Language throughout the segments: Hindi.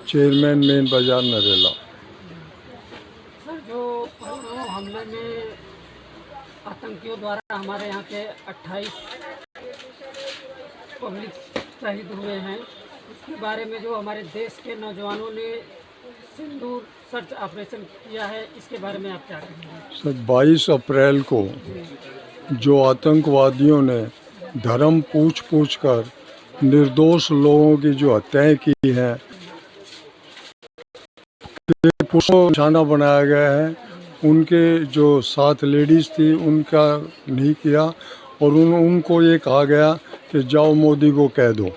चेयरमैन मेन बाजार नरेला। सर, जो पुलवामा हमले में आतंकियों द्वारा हमारे यहाँ के 28 पब्लिक शहीद हुए हैं, उसके बारे में जो हमारे देश के नौजवानों ने सिंदूर सर्च ऑपरेशन किया है, इसके बारे में आप क्या कहेंगे? सर, 22 अप्रैल को जो आतंकवादियों ने धर्म पूछ कर निर्दोष लोगों की जो हत्याएं की हैं, पुरुषों को निशाना बनाया गया है। उनके जो 7 लेडीज़ थी उनका नहीं किया और उनको ये कहा गया कि जाओ मोदी को कह दो।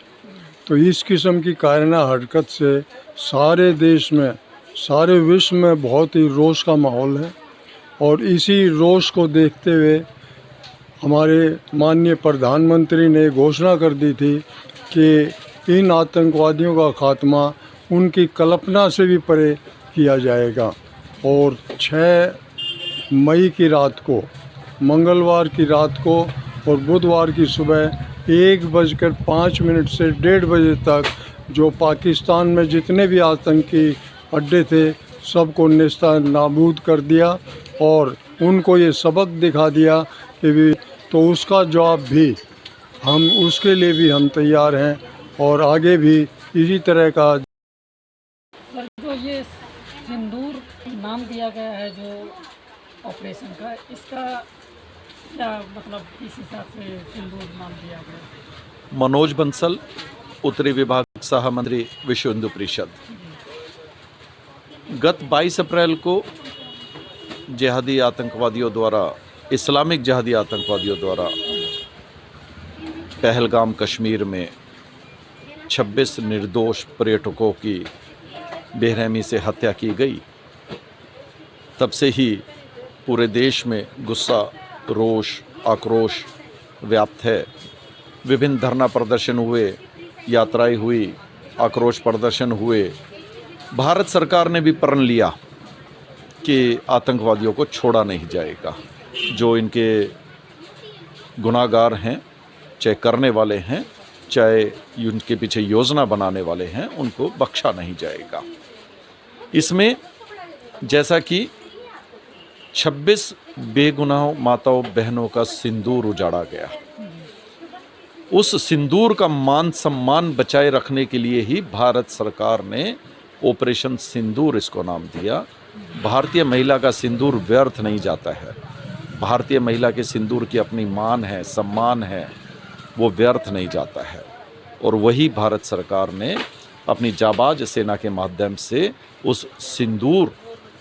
तो इस किस्म की कायराना हरकत से सारे देश में, सारे विश्व में बहुत ही रोष का माहौल है और इसी रोष को देखते हुए हमारे माननीय प्रधानमंत्री ने घोषणा कर दी थी कि इन आतंकवादियों का खात्मा उनकी कल्पना से भी परे किया जाएगा। और 6 मई की रात को, मंगलवार की रात को और बुधवार की सुबह 1:05 से 1:30 बजे तक जो पाकिस्तान में जितने भी आतंकी अड्डे थे सबको नेस्ता नाबूद कर दिया और उनको ये सबक दिखा दिया कि भी तो उसका जवाब भी हम, उसके लिए भी हम तैयार हैं और आगे भी इसी तरह का। सर, जो ये सिंदूर नाम दिया गया है जो ऑपरेशन का, इसका क्या मतलब, किस हिसाब से सिंदूर नाम दिया गया? मनोज बंसल, उत्तरी विभाग सह मंत्री, विश्व हिंदू परिषद। गत 22 अप्रैल को जिहादी आतंकवादियों द्वारा, इस्लामिक जिहादी आतंकवादियों द्वारा पहलगाम कश्मीर में 26 निर्दोष पर्यटकों की बेरहमी से हत्या की गई। तब से ही पूरे देश में गुस्सा, रोष, आक्रोश व्याप्त है। विभिन्न धरना प्रदर्शन हुए, यात्राएं हुई, आक्रोश प्रदर्शन हुए। भारत सरकार ने भी प्रण लिया कि आतंकवादियों को छोड़ा नहीं जाएगा। जो इनके गुनाहगार हैं, चाहे करने वाले हैं, चाहे उनके पीछे योजना बनाने वाले हैं, उनको बख्शा नहीं जाएगा। इसमें जैसा कि 26 बेगुनाह माताओं बहनों का सिंदूर उजाड़ा गया, उस सिंदूर का मान सम्मान बचाए रखने के लिए ही भारत सरकार ने ऑपरेशन सिंदूर इसको नाम दिया। भारतीय महिला का सिंदूर व्यर्थ नहीं जाता है। भारतीय महिला के सिंदूर की अपनी मान है, सम्मान है, वो व्यर्थ नहीं जाता है। और वही भारत सरकार ने अपनी जाबाज सेना के माध्यम से उस सिंदूर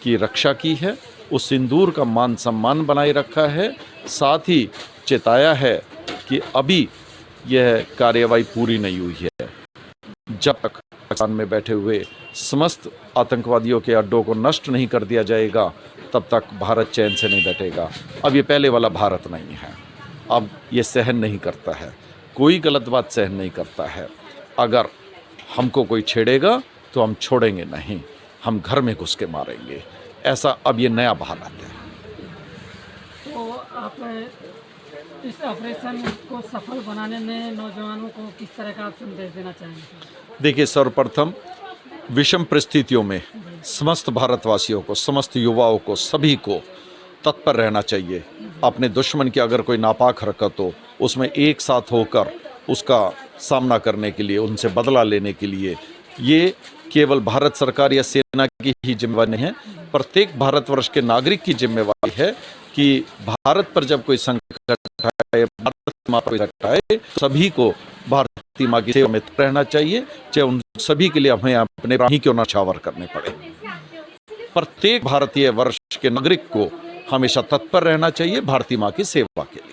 की रक्षा की है, उस सिंदूर का मान सम्मान बनाए रखा है। साथ ही चेताया है कि अभी यह कार्यवाही पूरी नहीं हुई है। जब तक पाकिस्तान में बैठे हुए समस्त आतंकवादियों के अड्डों को नष्ट नहीं कर दिया जाएगा, तब तक भारत चैन से नहीं बैठेगा। अब ये पहले वाला भारत नहीं है। अब ये सहन नहीं करता है, कोई गलत बात सहन नहीं करता है। अगर हमको कोई छेड़ेगा तो हम छोड़ेंगे नहीं, हम घर में घुस के मारेंगे। ऐसा अब ये नया भारत है। तो आप इस ऑपरेशन को सफल बनाने में नौजवानों को किस तरह का आप संदेश देना चाहेंगे? देखिए, सर्वप्रथम विषम परिस्थितियों में समस्त भारतवासियों को, समस्त युवाओं को, सभी को तत्पर रहना चाहिए। अपने दुश्मन की अगर कोई नापाक हरकत हो, उसमें एक साथ होकर उसका सामना करने के लिए, उनसे बदला लेने के लिए, ये केवल भारत सरकार या सेना की ही जिम्मेवारी नहीं है, प्रत्येक भारतवर्ष के नागरिक की जिम्मेवारी है कि भारत पर जब कोई संकट आए, भारत माँ पर आए, सभी को भारती माँ की सेवा में रहना चाहिए, चाहे उन सभी के लिए हमें अपने प्राण ही क्यों न न्यौछावर करने पड़े। प्रत्येक भारतीय वर्ष के नागरिक को हमेशा तत्पर रहना चाहिए भारती माँ की सेवा के लिए।